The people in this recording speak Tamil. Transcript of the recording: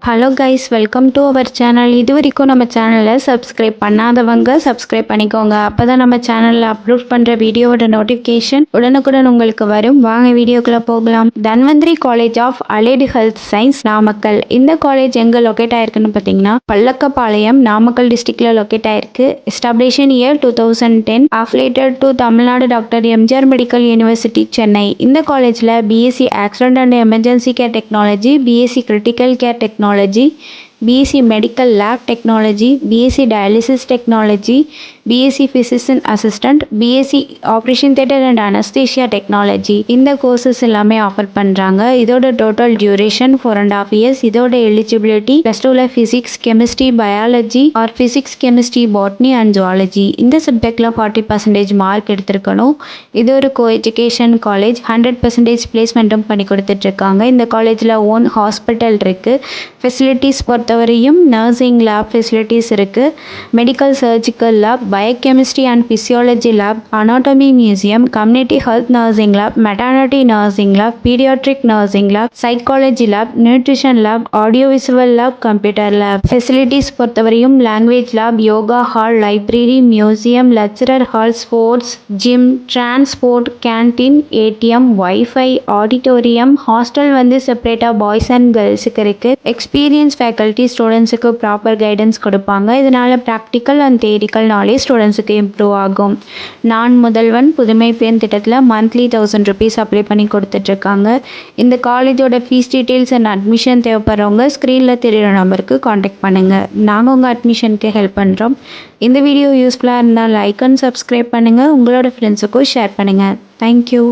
Hello guys, welcome to our channel. இது வரைக்கும் நம்ம சேனலில் சப்ஸ்கிரைப் பண்ணாதவங்க சப்ஸ்கிரைப் பண்ணிக்கோங்க. அப்போ தான் நம்ம சேனலில் அப்லோட் பண்ணுற வீடியோவோட நோட்டிஃபிகேஷன் உடனுக்குடன் உங்களுக்கு வரும். வாங்க வீடியோக்குள்ளே போகலாம். Dhanvantari college of allied health science, Namakkal. இந்த காலேஜ் எங்கே லொக்கேட் ஆயிருக்குன்னு பார்த்தீங்கன்னா பல்லக்கப்பாளையம், நாமக்கல் டிஸ்ட்ரிக்டில் லொக்கேட் ஆயிருக்கு. Establishment year 2010. Affiliated to Tamil Nadu doctor MGR medical university, Chennai. இந்த காலேஜில் BSc accident and emergency care technology, BSc critical care technology, BSc Medical Lab Technology, BSc Dialysis Technology, BSc Physician Assistant, BSc Operation Theatre and Anesthesia Technology. இந்த கோர்சஸ் எல்லாமே ஆஃபர் பண்ணுறாங்க. இதோட டோட்டல் டியூரேஷன் 4.5 years. இதோட எலிஜிபிலிட்டி +2ல physics, chemistry, biology or physics, chemistry, botany and zoology இந்த சப்ஜெக்டில் 40% மார்க் எடுத்திருக்கணும். இது ஒரு கோ எஜுகேஷன் காலேஜ். 100% பிளேஸ்மெண்ட்டும் பண்ணி கொடுத்துட்ருக்காங்க. இந்த காலேஜில் ஓன் ஹாஸ்பிட்டல் இருக்குது. ஃபெசிலிட்டிஸ் பொறுத்தவரையும் நர்சிங் லேப் ஃபெசிலிட்டிஸ் இருக்குது. Medical surgical lab, biochemistry and physiology lab, anatomy museum, community health nursing lab, maternity nursing lab, paediatric nursing lab, psychology lab, nutrition lab, audio visual lab, computer lab. Facilities பொறுத்தவரையும் language lab, yoga hall, library, museum, lecturer hall, sports, gym, transport, canteen, ATM, wifi, auditorium, hostel வந்து செப்பரேட்டாக பாய்ஸ் அண்ட் கேர்ள்ஸுக்கு இருக்குது. எக்ஸ்பீரியன்ஸ் ஃபேக்கல்ட்டி ஸ்டூடெண்ட்ஸுக்கு ப்ராப்பர் கைடன்ஸ் கொடுப்பாங்க. இதனால் ப்ராக்டிக்கல் அண்ட் தியரிக்கல் நாலேஜ் ஸ்டூடெண்ட்ஸுக்கு இம்ப்ரூவ் ஆகும். நான் முதல்வன் புதுமை பெண் திட்டத்தில் மந்த்லி 1000 rupees அப்ளை பண்ணி கொடுத்துட்ருக்காங்க. இந்த காலேஜோட ஃபீஸ் டீட்டெயில்ஸ் அண்ட் அட்மிஷன் தேவைப்படுறவங்க ஸ்க்ரீனில் தெரிகிற நம்பருக்கு காண்டாக்ட் பண்ணுங்கள். நாங்கள் உங்கள் அட்மிஷனுக்கு ஹெல்ப் பண்ணுறோம். இந்த வீடியோ யூஸ்ஃபுல்லாக இருந்தால் லைக் அண்ட் சப்ஸ்கிரைப் பண்ணுங்கள். உங்களோட ஃப்ரெண்ட்ஸுக்கும் ஷேர் பண்ணுங்கள். தேங்க்யூ.